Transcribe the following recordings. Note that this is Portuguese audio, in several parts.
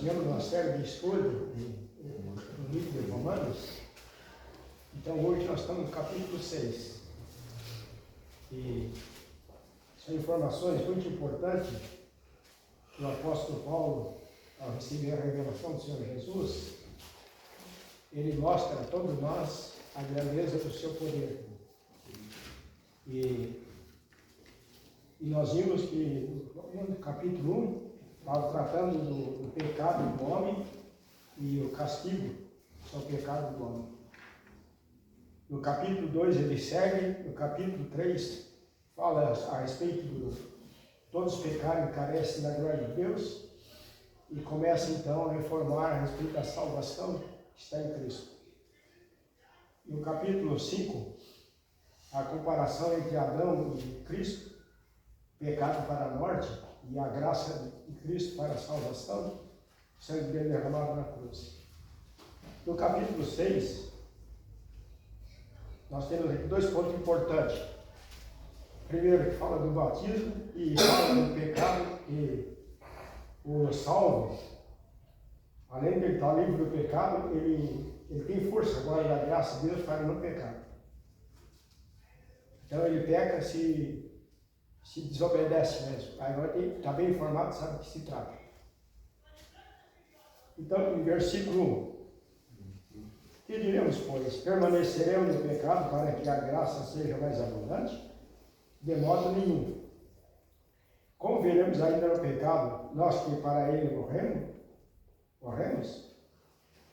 tivemos uma série de estudos no livro de Romanos. Então hoje nós estamos no capítulo 6. E são informações muito importantes que o apóstolo Paulo, ao receber a revelação do Senhor Jesus, ele mostra a todos nós a grandeza do seu poder. E nós vimos que no capítulo 1 estava tratando do pecado do homem e o castigo ao pecado do homem. No capítulo 2 ele segue, no capítulo 3 fala a respeito de todos pecarem e carecem da glória de Deus, e começa então a informar a respeito da salvação que está em Cristo. No capítulo 5, a comparação entre Adão e Cristo, pecado para a morte e a graça de Cristo para a salvação, o sangue dele derramado na cruz. No capítulo 6, nós temos aqui dois pontos importantes. Primeiro, que fala do batismo e fala do pecado, e o salvo, além de ele estar livre do pecado, ele tem força agora da graça de Deus para não pecar. Então ele peca se desobedece mesmo. Agora está bem informado, sabe do que se trata. Então, em versículo 1, que diremos, pois? Permaneceremos no pecado para que a graça seja mais abundante? De modo nenhum. Como veremos ainda no pecado, nós que para ele morremos?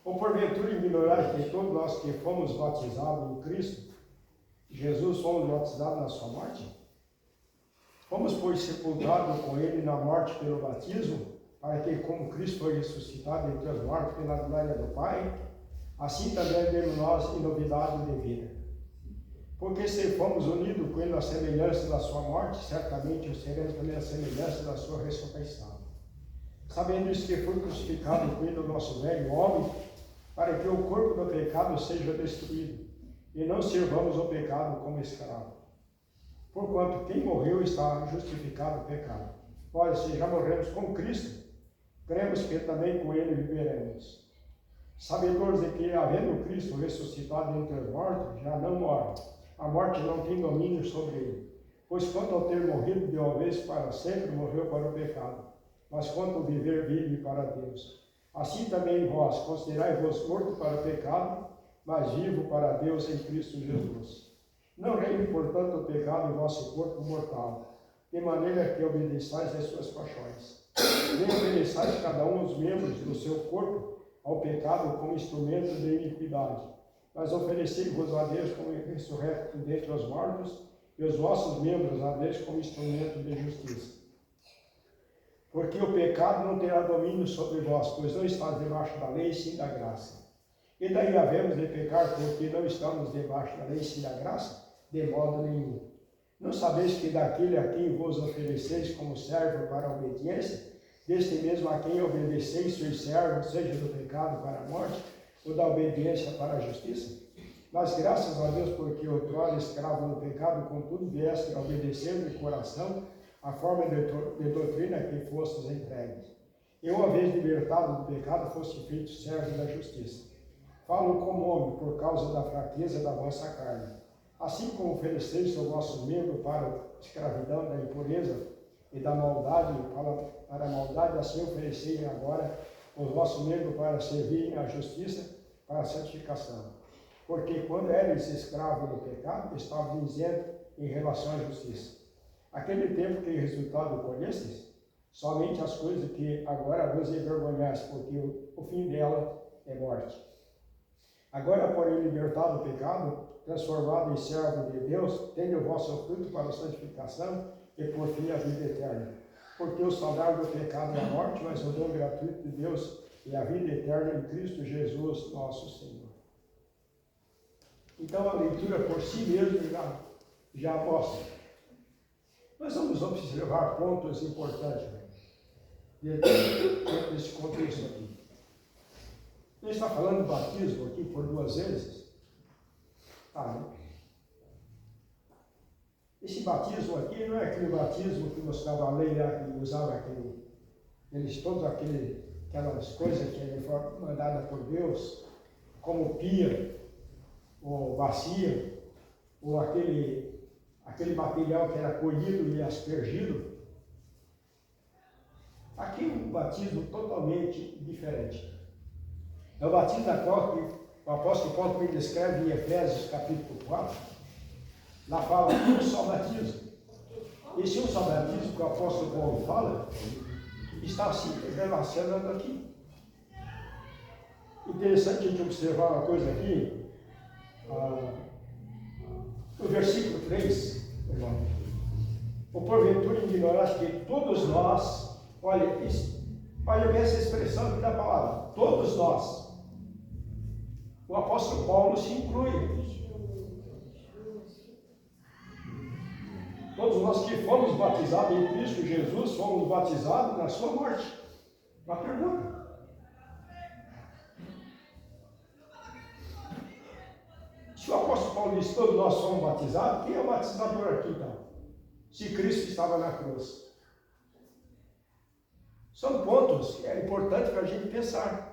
Ou porventura ignorais que todos nós que fomos batizados em Cristo, Jesus fomos batizados na sua morte? Fomos, pois, sepultados com ele na morte pelo batismo, para que, como Cristo foi ressuscitado entre os mortos pela glória do Pai, assim também demos nós em novidade de vida. Porque se fomos unidos com ele na semelhança da sua morte, certamente o seremos também na semelhança da sua ressurreição. Sabendo isso, que foi crucificado com ele o nosso velho homem, para que o corpo do pecado seja destruído, e não sirvamos o pecado como escravo. Porquanto quem morreu está justificado o pecado. Ora, se já morremos com Cristo, cremos que também com ele viveremos. Sabedores de que, havendo Cristo ressuscitado entre os mortos, já não morre. A morte não tem domínio sobre ele. Pois quanto ao ter morrido de uma vez para sempre, morreu para o pecado. Mas quanto ao viver, vive para Deus. Assim também vós, considerai-vos mortos para o pecado, mas vivo para Deus em Cristo Jesus. Não reine, portanto, o pecado em vosso corpo mortal, de maneira que obedeçais às suas paixões. Nem obedeçais cada um os membros do seu corpo ao pecado como instrumento de iniquidade, mas oferecei-vos a Deus como ressurreto dentre os mortos, e os vossos membros a Deus como instrumento de justiça. Porque o pecado não terá domínio sobre vós, pois não estáis debaixo da lei, sim da graça. E daí havemos de pecar, porque não estamos debaixo da lei, sim da graça? De modo nenhum. Não sabeis que daquele a quem vos ofereceis como servo para a obediência, deste mesmo a quem obedeceis sois servos, seja do pecado para a morte, ou da obediência para a justiça? Mas graças a Deus, porque outrora escravo do pecado, contudo vieste a obedecer de coração a forma de doutrina que fostes entregues. E uma vez libertado do pecado, foste feito servo da justiça. Falo como homem, por causa da fraqueza da vossa carne. Assim como ofereceis os vossos membros para a escravidão da impureza e da maldade, para a maldade, assim oferecei agora os vossos membros para servirem à justiça, para a santificação. Porque quando eres escravo do pecado, estava dizendo em relação à justiça. Aquele tempo que resultado colhestes, somente as coisas que agora vos envergonhais, porque o fim dela é morte. Agora, porém, libertado do pecado, transformado em servo de Deus, tende o vosso fruto para a santificação e por fim a vida eterna. Porque o salário do pecado é a morte, mas o dom gratuito de Deus é a vida eterna em Cristo Jesus, nosso Senhor. Então a leitura por si mesmo já mostra. Nós vamos observar pontos importantes dentro desse contexto aqui. Ele está falando do batismo aqui por duas vezes. Esse batismo aqui não é aquele batismo que mostrava a lei lá, que usava todos aquele aquelas coisas que ele foi mandada por Deus, como pia, ou bacia, ou aquele material que era colhido e aspergido. Aqui um batismo totalmente diferente. É o batismo da qual o apóstolo Paulo me descreve em Efésios capítulo 4. Lá fala um só batismo. Esse um só batismo que o apóstolo Paulo fala está se relacionando aqui. Interessante a gente observar uma coisa aqui. No versículo 3, irmão. Ou porventura ignorar que todos nós, olha bem essa expressão aqui da palavra, todos nós. O apóstolo Paulo se inclui. Todos nós que fomos batizados em Cristo Jesus, fomos batizados na sua morte. Uma pergunta. Se o apóstolo Paulo diz que todos nós somos batizados, quem é o batizador aqui então? Se Cristo estava na cruz. São pontos que é importante para a gente pensar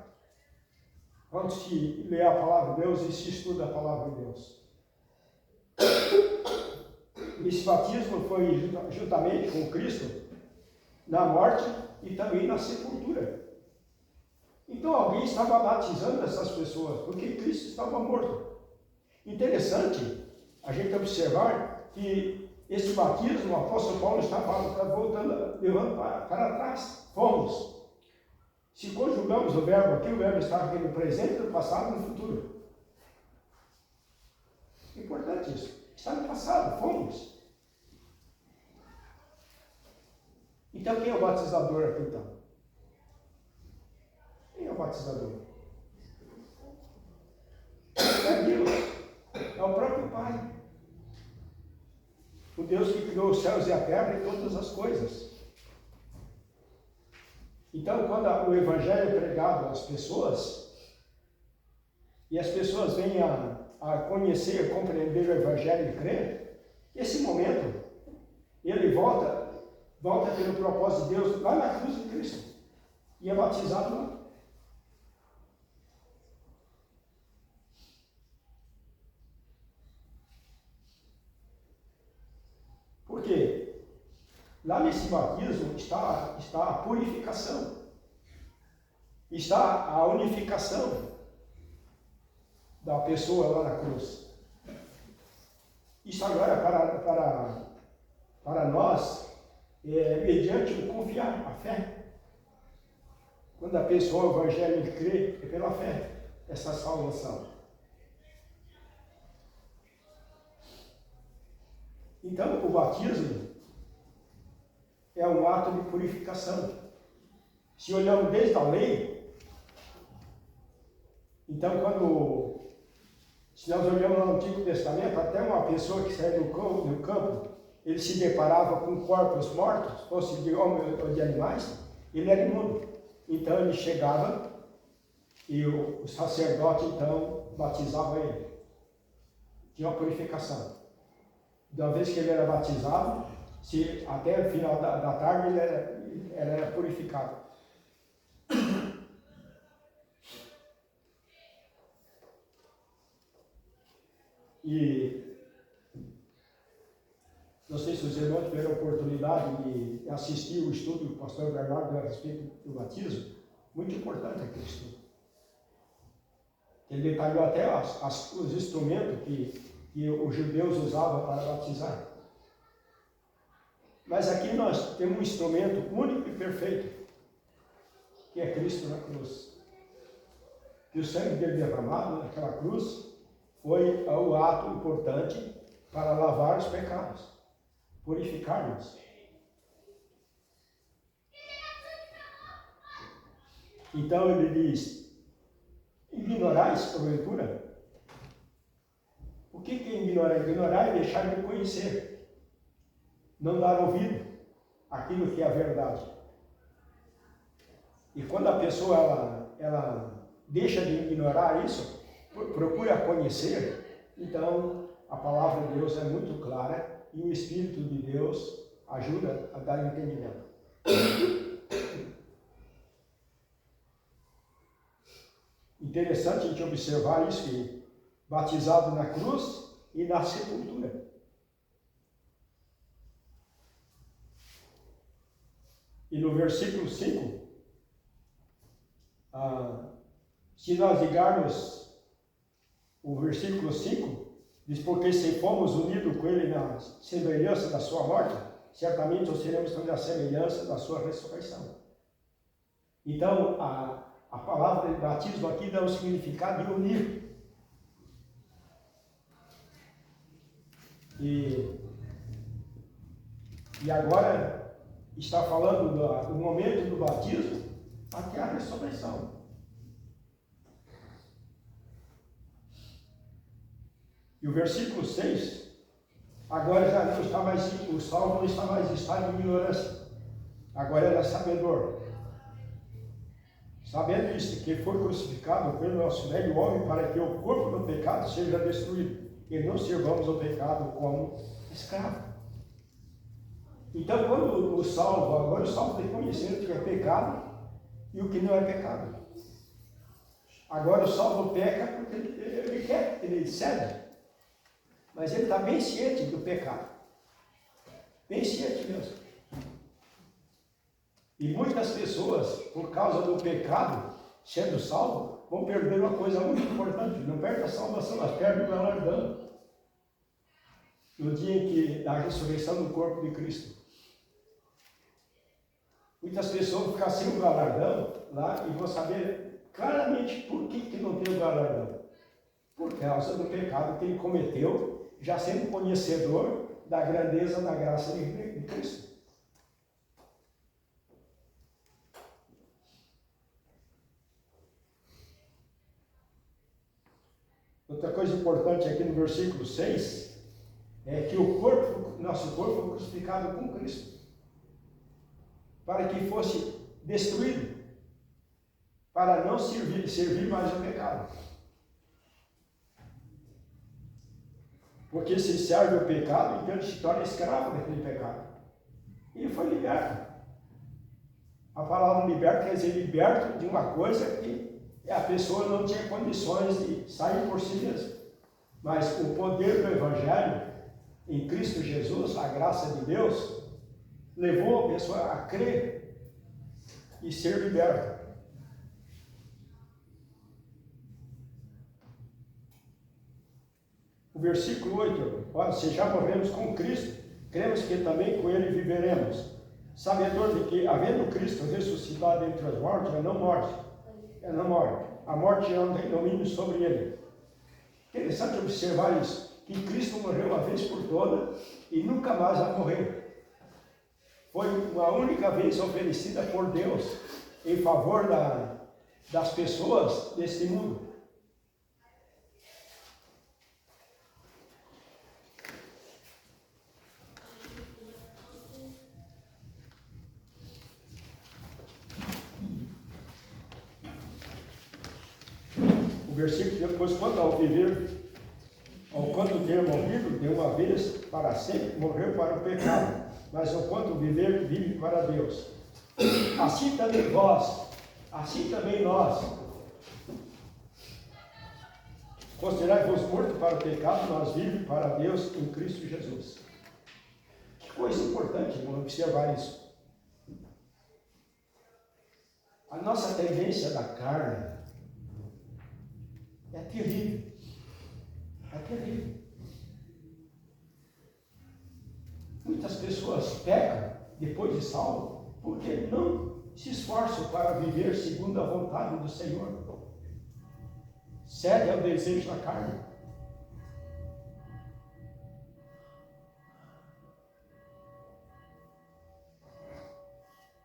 quando se lê a palavra de Deus e se estuda a palavra de Deus. Esse batismo foi juntamente com Cristo na morte e também na sepultura. Então alguém estava batizando essas pessoas, porque Cristo estava morto. Interessante a gente observar que esse batismo, o apóstolo Paulo está voltando, levando para trás. Fomos. Se conjugamos o verbo aqui, o verbo está aqui no presente, no passado e no futuro. Importante isso. Está no passado, fomos. Então quem é o batizador aqui então? Quem é o batizador? É Deus. É o próprio Pai. O Deus que criou os céus e a terra e todas as coisas. Então, quando o Evangelho é pregado às pessoas, e as pessoas vêm a conhecer, compreender o Evangelho e crer, esse momento, ele volta pelo propósito de Deus lá na cruz de Cristo, e é batizado lá. Por quê? Lá nesse batismo está a purificação, está a unificação da pessoa lá na cruz. Isso agora para nós é mediante o confiar, a fé. Quando a pessoa o Evangelho crê, é pela fé, essa salvação. Então o batismo é um ato de purificação. Se olhamos desde a lei, então se nós olhamos no Antigo Testamento, até uma pessoa que saía do campo, ele se deparava com corpos mortos, fosse de homens ou de animais, ele era imundo. Então ele chegava e o sacerdote então batizava ele. Tinha uma purificação. De uma vez que ele era batizado, até o final da tarde ele era purificado. E não sei se os irmãos tiveram a oportunidade de assistir o estudo do pastor Bernardo a respeito do batismo. Muito importante aquele estudo. Ele detalhou até os instrumentos que os judeus usavam para batizar. Mas aqui nós temos um instrumento único e perfeito, que é Cristo na cruz. Que o sangue dele derramado naquela cruz foi o ato importante para lavar os pecados, purificar-nos. Então ele diz: ignorais, porventura? O que é ignorar? Ignorar é deixar de conhecer. Não dar ouvido àquilo que é a verdade. E quando a pessoa ela deixa de ignorar isso, procura conhecer, então a palavra de Deus é muito clara e o Espírito de Deus ajuda a dar entendimento. Interessante a gente observar isso, que batizado na cruz e na sepultura. E no versículo 5, se nós ligarmos o versículo 5, diz, porque se fomos unidos com ele na semelhança da sua morte, certamente nós seremos também a semelhança da sua ressurreição. Então, a palavra de batismo aqui dá o significado de unir. E agora está falando do momento do batismo até a ressurreição. E o versículo 6, agora já não está mais, o salvo não está mais em estado de ignorância, agora ele é sabedor. Sabendo isso, que foi crucificado pelo nosso velho homem para que o corpo do pecado seja destruído e não sirvamos ao pecado como escravo. Então, quando agora o salvo tem conhecimento do que é pecado e o que não é pecado. Agora o salvo peca porque ele quer, ele cede. Mas ele está bem ciente do pecado. Bem ciente mesmo. E muitas pessoas, por causa do pecado, sendo salvo, vão perder uma coisa muito importante. Não perde a salvação, mas perde o galardão. No dia em que da ressurreição do corpo de Cristo. Muitas pessoas vão ficar sem o galardão lá e vão saber claramente por que não tem o galardão. Por causa do pecado que ele cometeu, já sendo conhecedor da grandeza da graça de Cristo. Outra coisa importante aqui no versículo 6 é que nosso corpo foi crucificado com Cristo, para que fosse destruído, para não servir mais ao pecado. Porque se serve ao pecado, então ele se torna escravo daquele pecado. E ele foi liberto. A palavra liberto quer dizer liberto de uma coisa que a pessoa não tinha condições de sair por si mesma. Mas o poder do Evangelho, em Cristo Jesus, a graça de Deus, levou a pessoa a crer e ser liberta. O versículo 8, olha, se já morremos com Cristo, cremos que também com Ele viveremos. Sabedor de que, havendo Cristo ressuscitado entre os mortos, é não morte. A morte não tem domínio sobre Ele. Interessante observar isso, que Cristo morreu uma vez por todas e nunca mais vai morrer. Foi uma única vez oferecida por Deus em favor das pessoas deste mundo. O versículo depois, quanto ter morrido de uma vez para sempre, morreu para o pecado, mas ao quanto viver, vive para Deus. Assim também nós, considerai-vos mortos para o pecado, nós vivemos para Deus em Cristo Jesus. Que coisa importante, vamos observar isso. A nossa tendência da carne é terrível. É terrível. Muitas pessoas pecam depois de salvo porque não se esforçam para viver segundo a vontade do Senhor. Cede ao desejo da carne.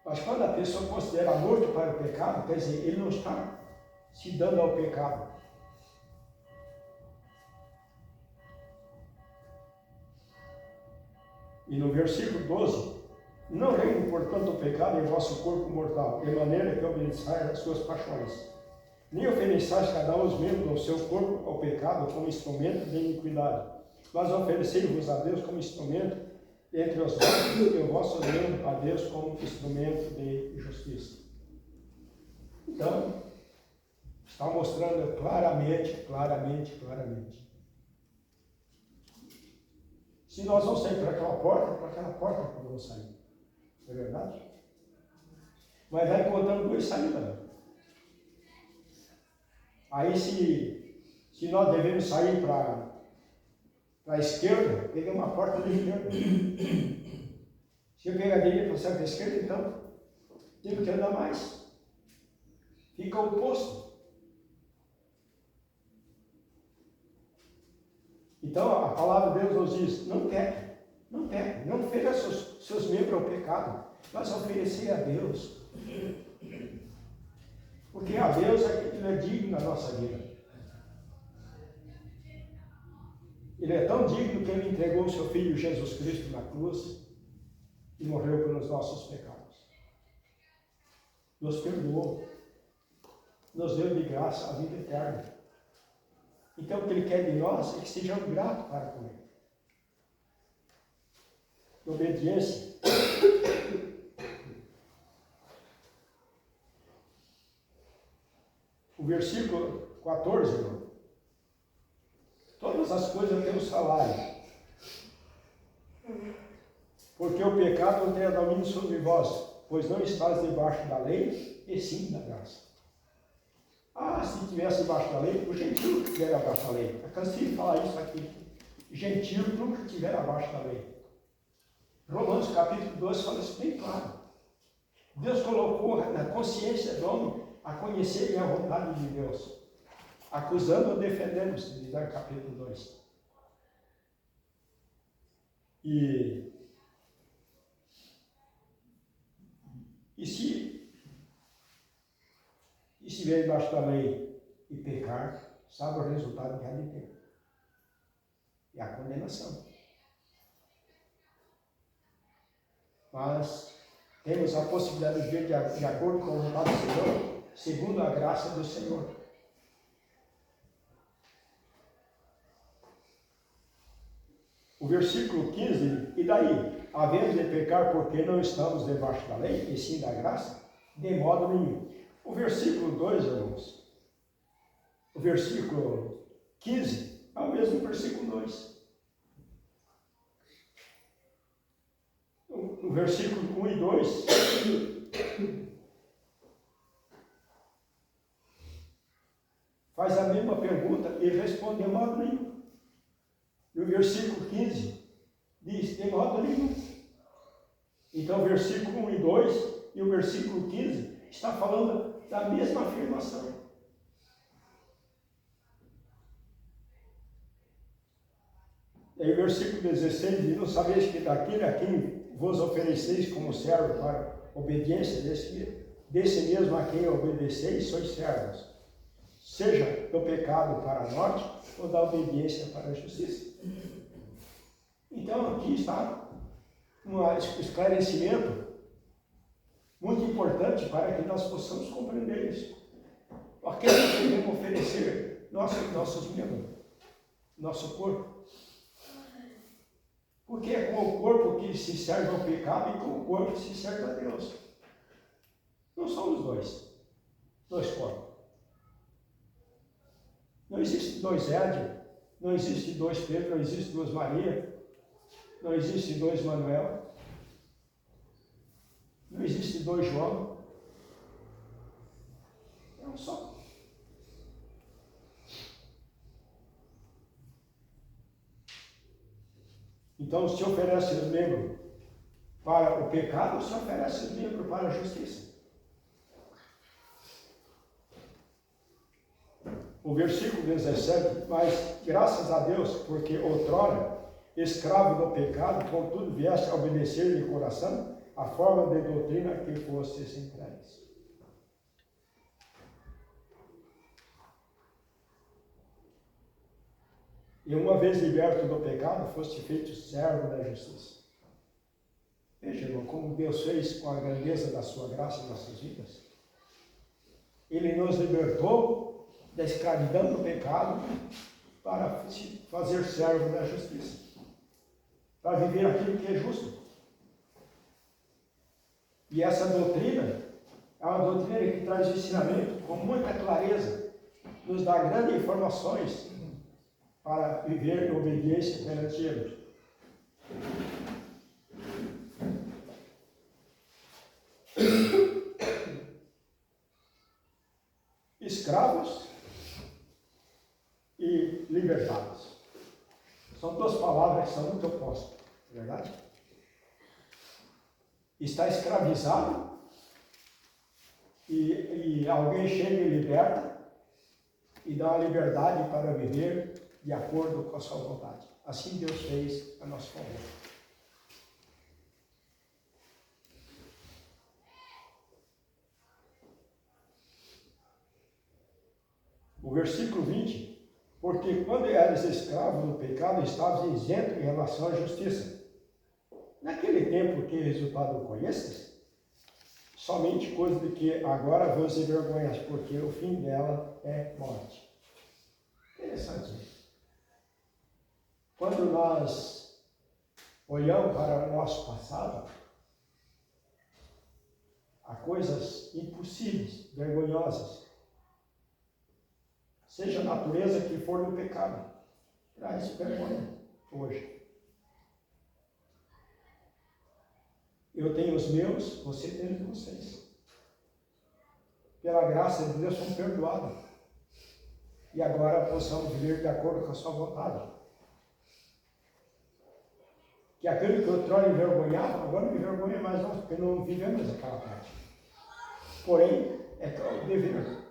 Mas quando a pessoa considera morto para o pecado, quer dizer, ele não está se dando ao pecado. E no versículo 12, não reine, portanto, o pecado em vosso corpo mortal, de maneira que obedeçais às suas paixões. Nem ofereçais cada um os membros do seu corpo ao pecado como instrumento de iniquidade, mas oferecei-vos a Deus como instrumento entre os vossos e o vosso membro a Deus como instrumento de justiça. Então, está mostrando claramente. Se nós vamos sair por aquela porta que vamos sair. Não é verdade? Mas vai encontrando duas saídas. Aí se nós devemos sair para a esquerda, peguei uma porta da esquerda. Se eu pegar a direita para a esquerda, então tenho que andar mais. Fica oposto. Então a palavra de Deus nos diz, não peque, não ofereça seus membros ao pecado, mas oferecer a Deus. Porque a Deus é que Ele é digno na nossa vida. Ele é tão digno que Ele entregou o seu Filho Jesus Cristo na cruz e morreu pelos nossos pecados. Nos perdoou, nos deu de graça a vida eterna. Então o que Ele quer de nós é que sejamos gratos para com Ele. Obediência. O versículo 14, irmão. Todas as coisas têm um salário. Porque o pecado não tem domínio sobre vós, pois não estás debaixo da lei, e sim da graça. Se tivesse debaixo da lei, o gentio que estiver abaixo da lei. Eu cansei de falar isso aqui. Gentio nunca estiver abaixo da lei. Romanos capítulo 2 fala isso bem claro. Deus colocou na consciência do homem a conhecerem a vontade de Deus. Acusando ou defendendo, se diz no capítulo 2. E se vier debaixo da lei e pecar, sabe o resultado que há de ter? É a condenação. Mas temos a possibilidade de viver de acordo com a vontade do Senhor, segundo a graça do Senhor. O versículo 15, e daí, havemos de pecar porque não estamos debaixo da lei, e sim da graça? De modo nenhum. O versículo 2, irmãos, o versículo 15, é o mesmo versículo 2. No versículo 1 e 2, faz a mesma pergunta e responde de modo nenhum. No versículo 15, diz de modo nenhum. Então, o versículo 1 e 2 e o versículo 15 está falando da mesma afirmação. E aí o versículo 16 diz, não sabeis que daquele a quem vos ofereceis como servo para obediência, desse mesmo a quem obedeceis, sois servos, seja do pecado para a morte ou da obediência para a justiça. Então aqui está um esclarecimento muito importante para que nós possamos compreender isso. Porque nós devemos oferecer nossos membros, nosso corpo. Porque é com o corpo que se serve ao pecado e com o corpo que se serve a Deus. Não somos dois corpos. Não existe dois Édio, não existe dois Pedro, não existe duas Maria, não existe dois Manuel, não existe dois João. É um só. Então, se oferece os membros para o pecado, se oferece os membros para a justiça. O versículo 17, mas graças a Deus, porque outrora, escravo do pecado, contudo vieste a obedecer de coração a forma de doutrina que fostes entregues. E uma vez liberto do pecado, foste feito servo da justiça. Veja, irmão, como Deus fez com a grandeza da sua graça em nossas vidas. Ele nos libertou da escravidão do pecado para fazer servo da justiça. Para viver aquilo que é justo. E essa doutrina é uma doutrina que traz ensinamento com muita clareza nos dá grandes informações para viver em obediência perante Ele. Escravos e libertados. São duas palavras que são muito opostas, não é verdade? Está escravizado e alguém chega e liberta e dá uma liberdade para viver de acordo com a sua vontade. Assim Deus fez a nosso favor. O versículo 20, porque quando eras escravo do pecado, estavas isento em relação à justiça. Naquele tempo que resultado conheces, somente coisa de que agora vos envergonhas, porque o fim dela é morte. Interessante. Quando nós olhamos para o nosso passado, há coisas impossíveis, vergonhosas. Seja a natureza que for do pecado, traz vergonha hoje. Eu tenho os meus, você tem os de vocês. Pela graça de Deus, somos perdoados. E agora possamos viver de acordo com a sua vontade. Que aquele que eu outrora envergonhava, agora não me envergonha mais não, porque não vivemos aquela parte. Porém, é o dever.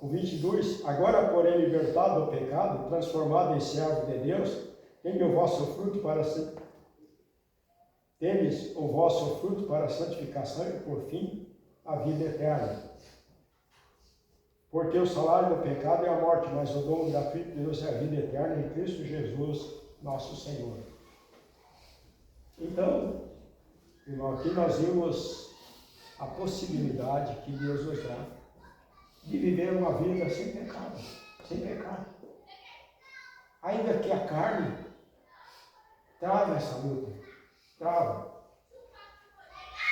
O 22, agora porém libertado do pecado, transformado em servo de Deus, tendes o vosso fruto para a santificação e por fim a vida eterna. Porque o salário do pecado é a morte, mas o dom gratuito de Deus é a vida eterna em Cristo Jesus, nosso Senhor. Então, irmão, aqui nós vimos a possibilidade que Deus nos dá de viver uma vida sem pecado, sem pecado. Ainda que a carne trava essa luta, trava.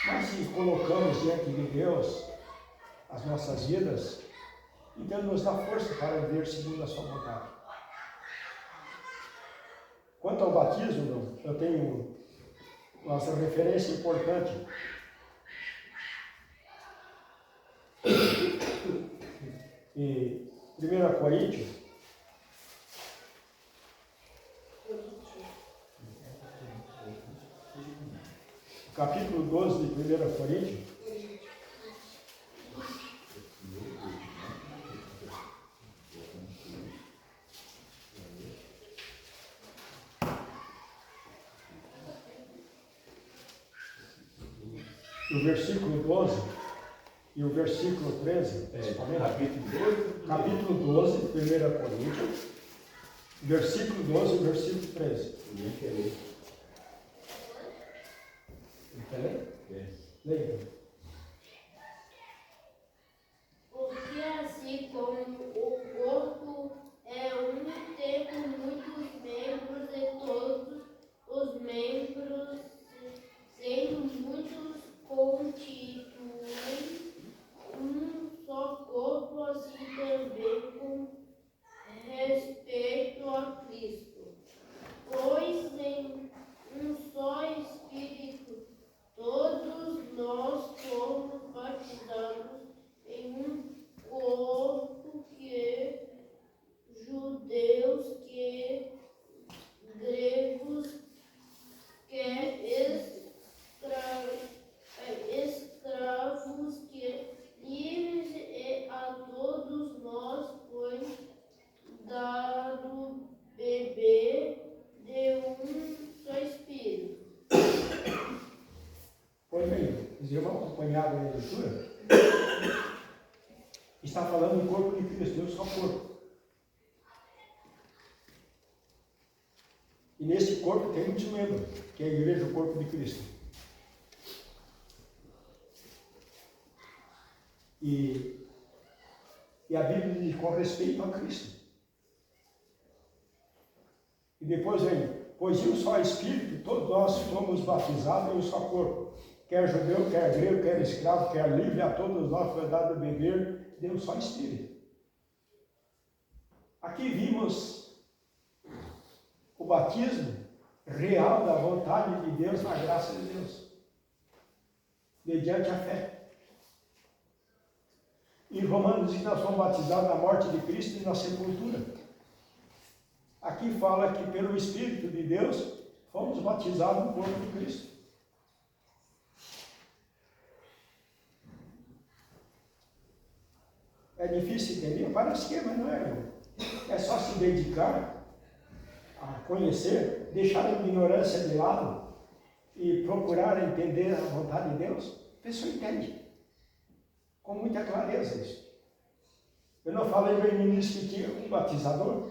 Mas se colocamos diante de Deus as nossas vidas, então Ele nos dá força para viver segundo a sua vontade. Quanto ao batismo, eu tenho uma referência importante. Em 1 Coríntios, capítulo 12 de 1 Coríntios, o versículo 12 e o versículo 13, capítulo 12, 1 Coríntios, versículo 12 e versículo 13. Quer ler? Leia. Porque assim como o corpo é um, tendo muitos membros e todos os membros, sendo muitos, constituem um só corpo, assim também com respeito a Cristo. Pois em um só Espírito todos nós fomos batizados em um corpo, que judeus, que gregos, que escravos, que livres, e a todos nós foi dado beber de um só Espírito. Pois bem, os irmãos acompanharam a leitura, está falando do corpo de Cristo, Deus só corpo. E nesse corpo tem muitos membros, que é a igreja, o corpo de Cristo. E a Bíblia diz com respeito a Cristo. E depois vem, Pois em um só Espírito, todos nós somos batizados em um só corpo. Quer judeu, quer grego, quer escravo, quer livre, a todos nós foi dado a beber de um só Espírito. Aqui vimos o batismo real da vontade de Deus, na graça de Deus, mediante a fé. Em Romanos diz que nós fomos batizados na morte de Cristo e na sepultura. Aqui fala que pelo Espírito de Deus fomos batizados no corpo de Cristo. É difícil entender? Parece que é, mas não é, irmão. É só se dedicar a conhecer, deixar a ignorância de lado e procurar entender a vontade de Deus. A pessoa entende com muita clareza isso. Eu não falei no início que tinha um batizador,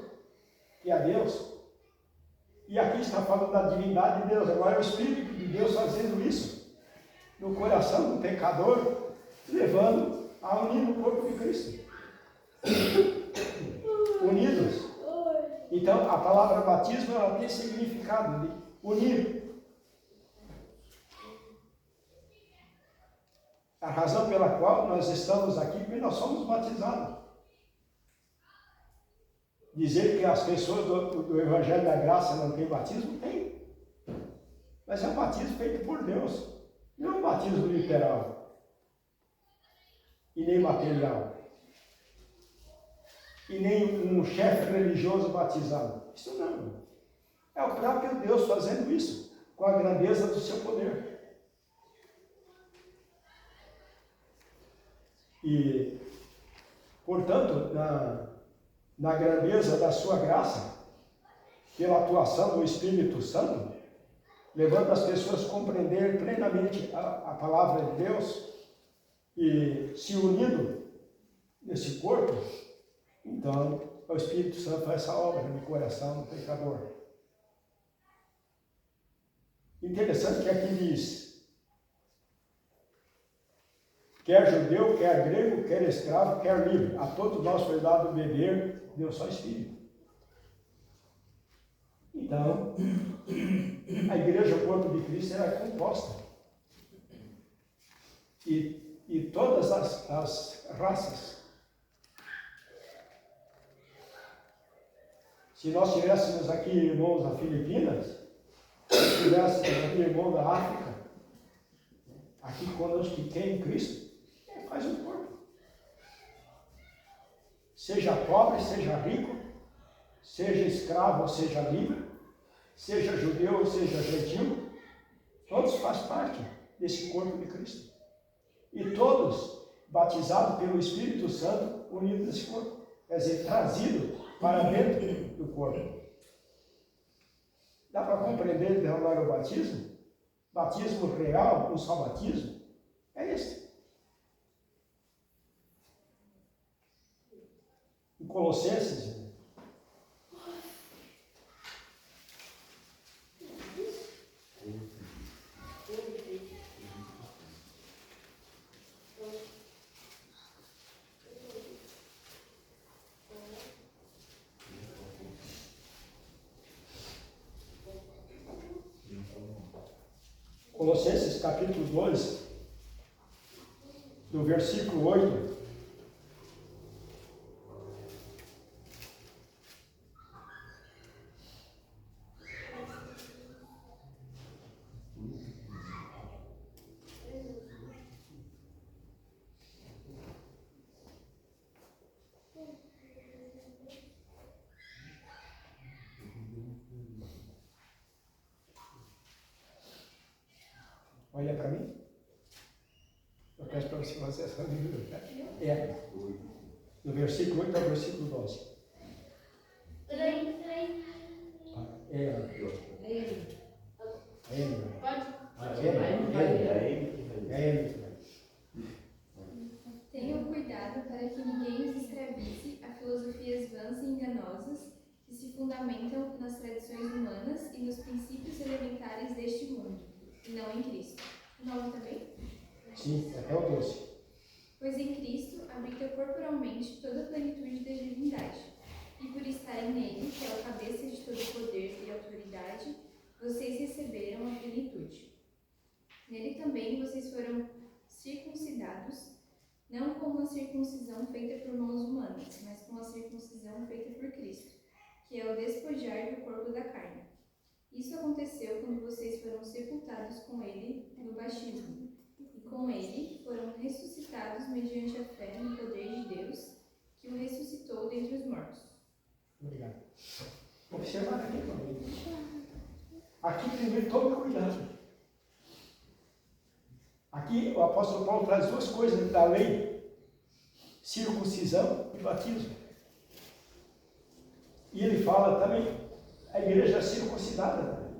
que é Deus. E aqui está falando da divindade de Deus. Agora é o Espírito de Deus fazendo isso no coração do pecador, levando a unir no corpo de Cristo. Unidos. Então, a palavra batismo, ela tem significado de unir. A razão pela qual nós estamos aqui, porque nós somos batizados. Dizer que as pessoas do Evangelho da Graça não têm batismo? Tem. Mas é um batismo feito por Deus. Não é um batismo literal. E nem material. E nem um chefe religioso batizado. Isso não. É o próprio Deus fazendo isso, com a grandeza do seu poder. E, portanto, na grandeza da sua graça, pela atuação do Espírito Santo, levando as pessoas a compreender plenamente a palavra de Deus e se unindo nesse corpo, então o Espírito Santo faz essa obra no coração do pecador. Interessante que aqui diz: quer judeu, quer grego, quer escravo, quer livre, a todos nós foi dado beber de um só Espírito. Então, a igreja, o corpo de Cristo, era composta. E todas as raças. Se nós tivéssemos aqui irmãos da Filipinas, se tivéssemos aqui irmãos da África, aqui conosco que tem em Cristo, faz um corpo. Seja pobre, seja rico, seja escravo ou seja livre, seja judeu ou seja gentil, todos fazem parte desse corpo de Cristo. E todos batizados pelo Espírito Santo, unidos nesse corpo. Quer dizer, trazidos para dentro do corpo. Dá para compreender de agora o batismo? Batismo real, um só batismo, é esse. Em Colossenses, Colossenses capítulo 2, do versículo 8. Olha para mim. Eu peço para você fazer essa leitura. Do versículo 8 ao versículo 12. Tenham cuidado para que ninguém os escravize a filosofias vãs e enganosas que se fundamentam nas tradições humanas e nos princípios elementares deste mundo, e não em Cristo. O 9 também? Sim, até o 12. Pois em Cristo habita corporalmente toda a plenitude da divindade, e por estarem nele, que é a cabeça de todo poder e autoridade, vocês receberam a plenitude. Nele também vocês foram circuncidados, não com uma circuncisão feita por mãos humanas, mas com a circuncisão feita por Cristo, que é o despojar do corpo da carne. Isso aconteceu quando vocês foram sepultados com ele no batismo, e com ele foram ressuscitados mediante a fé no poder de Deus, que o ressuscitou dentre os mortos. Obrigado. Observar aqui comigo. Aqui primeiro tome cuidado. Aqui o apóstolo Paulo traz duas coisas da lei: circuncisão e batismo. E ele fala também, a igreja é circuncidada,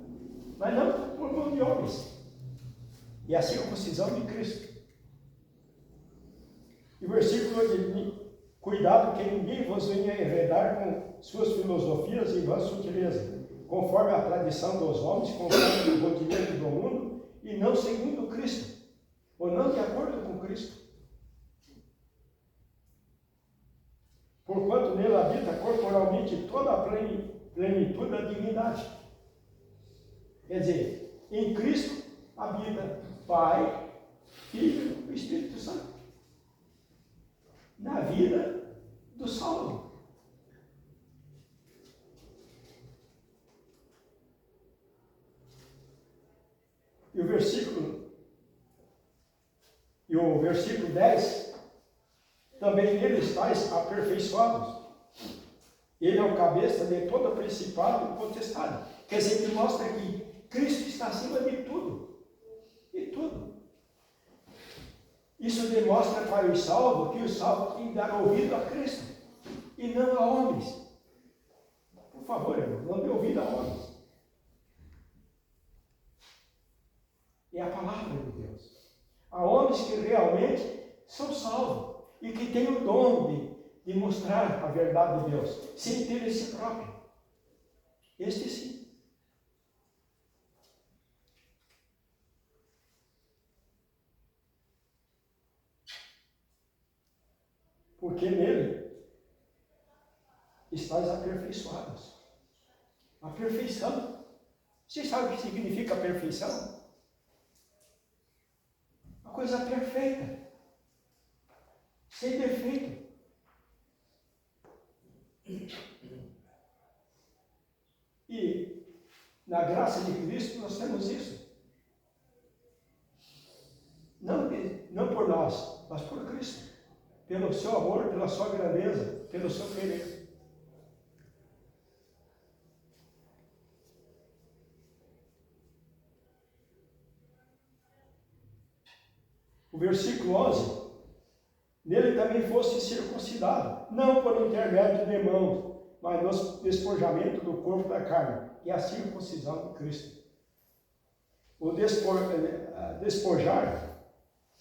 mas não por mão de homens. E a circuncisão de Cristo. E o versículo diz: cuidado que ninguém vos venha enredar com suas filosofias e vã sutileza, conforme a tradição dos homens, conforme o rotimento do mundo, e não segundo Cristo, ou não de acordo com Cristo. Porquanto nele habita corporalmente toda a plenitude da divindade. Quer dizer, em Cristo habita Pai, Filho e Espírito Santo. Na vida do salvo. E o versículo 10, também nele estáis aperfeiçoados. Ele é o cabeça de todo principado e potestade. Quer dizer, que mostra que Cristo está acima de tudo. De tudo. Isso demonstra para os salvos que os salvos têm que dar ouvido a Cristo e não a homens. Por favor, irmão, não dê ouvido a homens. É a palavra de Deus. Há homens que realmente são salvos e que têm o dom de mostrar a verdade de Deus, sem ter esse próprio. Este sim. Porque nele estáis aperfeiçoados. A perfeição. Vocês sabem o que significa perfeição? Uma coisa perfeita. Sem defeito. E na graça de Cristo nós temos isso. Não por nós, mas por Cristo. Pelo seu amor, pela sua grandeza, pelo seu querer. O versículo 11, nele também fosse circuncidado, não por intermédio de mãos, mas no despojamento do corpo da carne, que é a circuncisão de Cristo. O despojar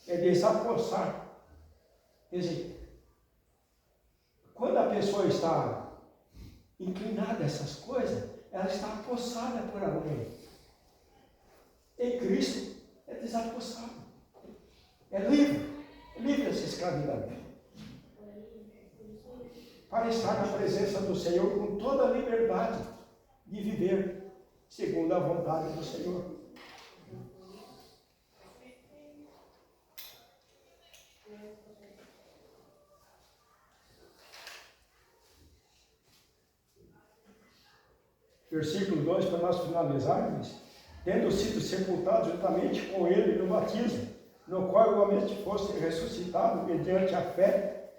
é desapossar. Quer dizer, quando a pessoa está inclinada a essas coisas, ela está apossada por alguém. Em Cristo é desapossado. É livre dessa escravidão. Para estar na presença do Senhor com toda a liberdade de viver segundo a vontade do Senhor. Versículo 2, para nós finalizarmos: tendo sido sepultados juntamente com ele no batismo, no qual igualmente fosse ressuscitado mediante a fé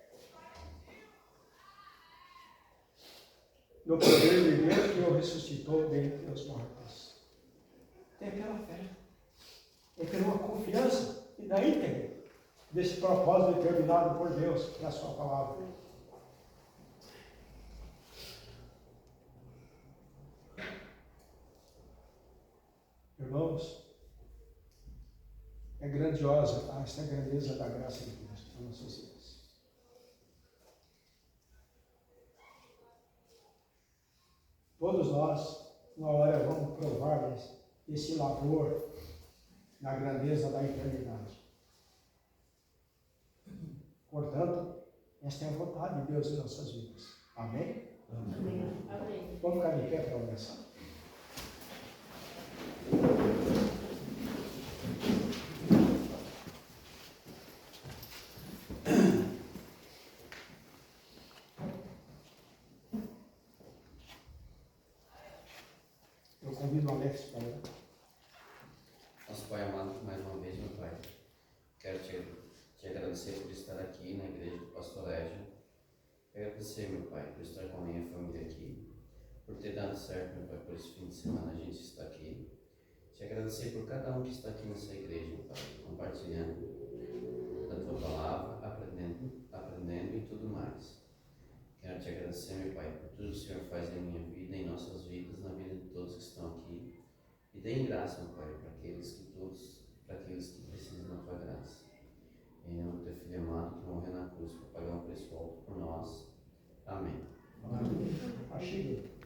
no poder de Deus que o ressuscitou dentre os mortos. É pela fé, é pela uma confiança e da íntegra desse propósito determinado por Deus na sua palavra. Irmãos, é grandiosa esta grandeza da graça de Cristo nas nossas vidas. Todos nós, uma hora, vamos provar esse labor na grandeza da eternidade. Portanto, esta é a vontade de Deus em nossas vidas. Amém? Amém. Amém. Vamos ficar de pé para oração. Eu convido o Alex para ler. Nosso Pai amado, mais uma vez, meu Pai, quero te agradecer por estar aqui na igreja do Pastorégio. Agradecer, meu Pai, por estar com a minha família aqui, por ter dado certo, meu Pai, por esse fim de semana a gente está aqui. Te agradecer por cada um que está aqui nessa igreja, meu Pai, compartilhando da Tua palavra, aprendendo e tudo mais. Quero te agradecer, meu Pai, por tudo que o Senhor faz em minha vida, em nossas vidas, na vida de todos que estão aqui. E dê graça, meu Pai, para aqueles que